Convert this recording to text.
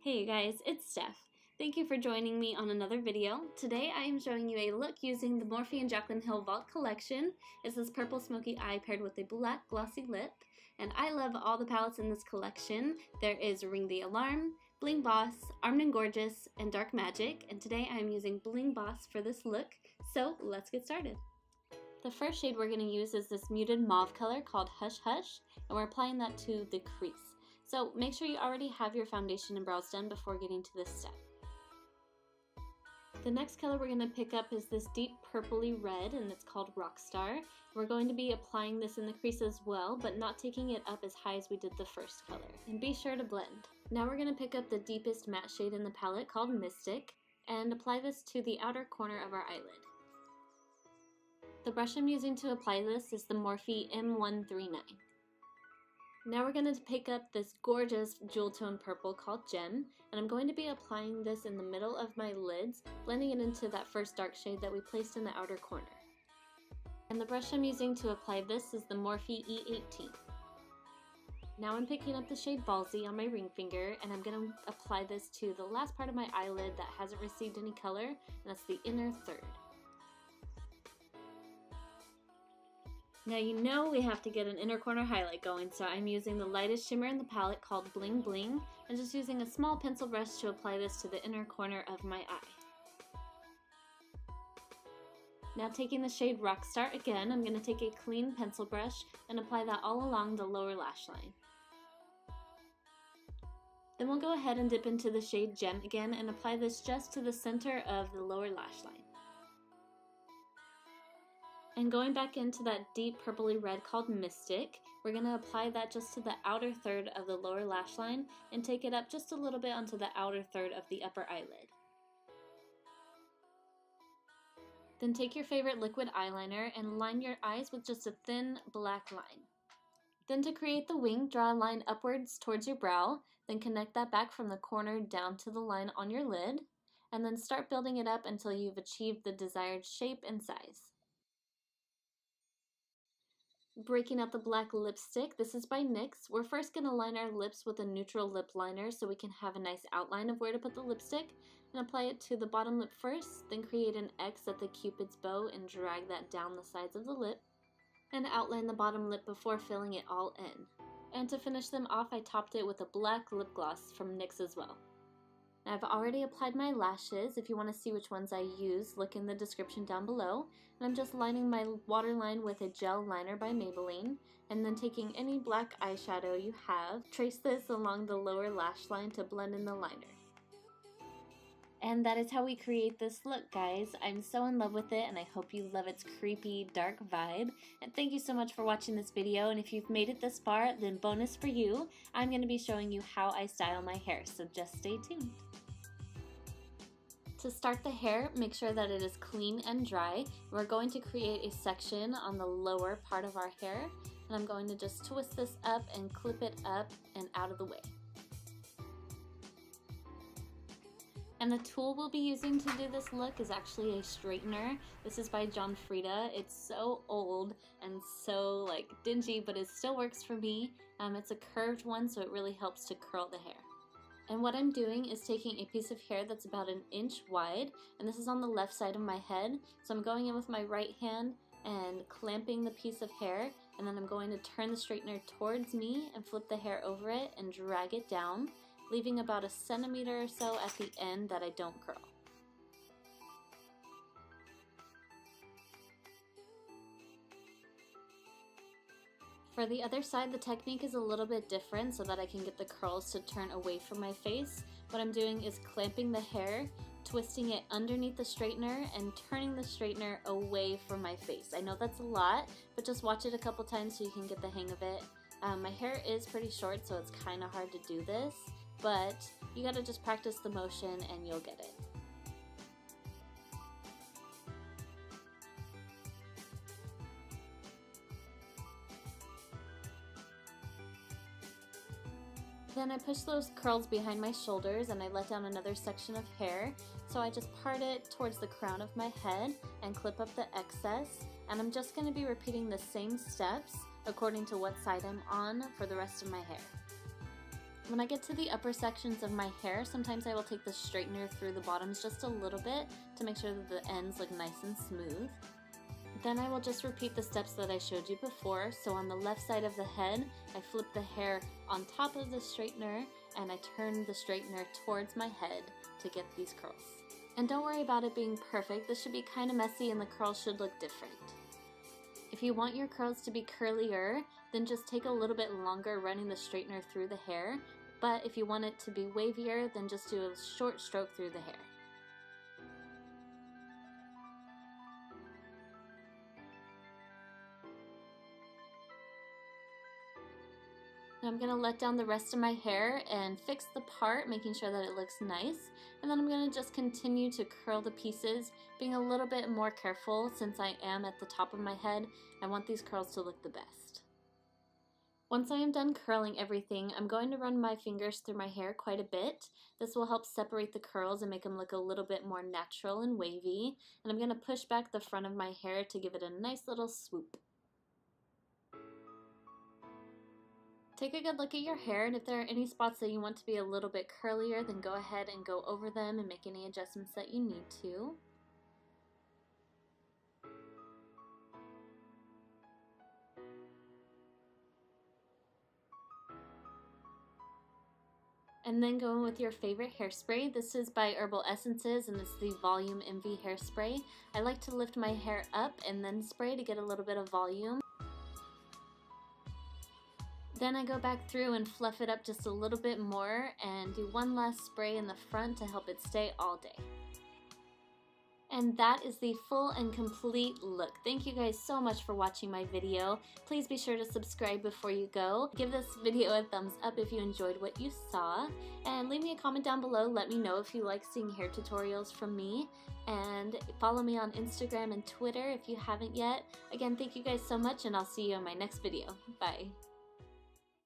Hey guys, it's Steph. Thank you for joining me on another video. Today I am showing you a look using the Morphe and Jaclyn Hill Vault collection. It's this purple smoky eye paired with a black glossy lip. And I love all the palettes in this collection. There is Ring the Alarm, Bling Boss, Armed and Gorgeous, and Dark Magic. And today I am using Bling Boss for this look. So let's get started. The first shade we're going to use is this muted mauve color called Hush Hush. And we're applying that to the crease. So make sure you already have your foundation and brows done before getting to this step. The next color we're going to pick up is this deep purpley red, and it's called Rockstar. We're going to be applying this in the crease as well, but not taking it up as high as we did the first color. And be sure to blend. Now we're going to pick up the deepest matte shade in the palette called Mystic, and apply this to the outer corner of our eyelid. The brush I'm using to apply this is the Morphe M139. Now we're going to pick up this gorgeous jewel tone purple called Gem, and I'm going to be applying this in the middle of my lids, blending it into that first dark shade that we placed in the outer corner. And the brush I'm using to apply this is the Morphe E18. Now I'm picking up the shade Ballsy on my ring finger, and I'm going to apply this to the last part of my eyelid that hasn't received any color, and that's the inner third. Now you know we have to get an inner corner highlight going, so I'm using the lightest shimmer in the palette called Bling Bling, and just using a small pencil brush to apply this to the inner corner of my eye. Now taking the shade Rockstar again, I'm going to take a clean pencil brush and apply that all along the lower lash line. Then we'll go ahead and dip into the shade Gem again and apply this just to the center of the lower lash line. And going back into that deep purpley red called Mystic, we're going to apply that just to the outer third of the lower lash line and take it up just a little bit onto the outer third of the upper eyelid. Then take your favorite liquid eyeliner and line your eyes with just a thin black line. Then to create the wing, draw a line upwards towards your brow, then connect that back from the corner down to the line on your lid, and then start building it up until you've achieved the desired shape and size. Breaking out the black lipstick, this is by NYX. We're first going to line our lips with a neutral lip liner so we can have a nice outline of where to put the lipstick, and apply it to the bottom lip first, then create an X at the Cupid's bow and drag that down the sides of the lip, and outline the bottom lip before filling it all in. And to finish them off, I topped it with a black lip gloss from NYX as well. Now I've already applied my lashes. If you want to see which ones I use, look in the description down below. And I'm just lining my waterline with a gel liner by Maybelline, and then taking any black eyeshadow you have, trace this along the lower lash line to blend in the liner. And that is how we create this look, guys. I'm so in love with it, and I hope you love its creepy, dark vibe. And thank you so much for watching this video, and if you've made it this far, then bonus for you, I'm going to be showing you how I style my hair, so just stay tuned. To start the hair, make sure that it is clean and dry. We're going to create a section on the lower part of our hair, and I'm going to just twist this up and clip it up and out of the way. And the tool we'll be using to do this look is actually a straightener. This is by John Frieda. It's so old and so dingy, but it still works for me. It's a curved one, so it really helps to curl the hair. And what I'm doing is taking a piece of hair that's about 1 inch wide, and this is on the left side of my head. So I'm going in with my right hand and clamping the piece of hair, and then I'm going to turn the straightener towards me and flip the hair over it and drag it down, leaving about 1 centimeter or so at the end that I don't curl. For the other side, the technique is a little bit different so that I can get the curls to turn away from my face. What I'm doing is clamping the hair, twisting it underneath the straightener, and turning the straightener away from my face. I know that's a lot, but just watch it a couple times so you can get the hang of it. My hair is pretty short, so it's kind of hard to do this, but you gotta just practice the motion and you'll get it. Then I push those curls behind my shoulders and I let down another section of hair. So I just part it towards the crown of my head and clip up the excess. And I'm just going to be repeating the same steps according to what side I'm on for the rest of my hair. When I get to the upper sections of my hair, sometimes I will take the straightener through the bottoms just a little bit to make sure that the ends look nice and smooth. Then I will just repeat the steps that I showed you before. So on the left side of the head, I flip the hair on top of the straightener and I turn the straightener towards my head to get these curls. And don't worry about it being perfect. This should be kind of messy and the curls should look different. If you want your curls to be curlier, then just take a little bit longer running the straightener through the hair. But if you want it to be wavier, then just do a short stroke through the hair. I'm going to let down the rest of my hair and fix the part, making sure that it looks nice. And then I'm going to just continue to curl the pieces, being a little bit more careful since I am at the top of my head. I want these curls to look the best. Once I am done curling everything, I'm going to run my fingers through my hair quite a bit. This will help separate the curls and make them look a little bit more natural and wavy. And I'm going to push back the front of my hair to give it a nice little swoop. Take a good look at your hair, and if there are any spots that you want to be a little bit curlier, then go ahead and go over them and make any adjustments that you need to. And then go in with your favorite hairspray. This is by Herbal Essences and it's the Volume Envy hairspray. I like to lift my hair up and then spray to get a little bit of volume. Then I go back through and fluff it up just a little bit more and do one last spray in the front to help it stay all day. And that is the full and complete look. Thank you guys so much for watching my video. Please be sure to subscribe before you go. Give this video a thumbs up if you enjoyed what you saw. And leave me a comment down below. Let me know if you like seeing hair tutorials from me. And follow me on Instagram and Twitter if you haven't yet. Again, thank you guys so much and I'll see you in my next video. Bye.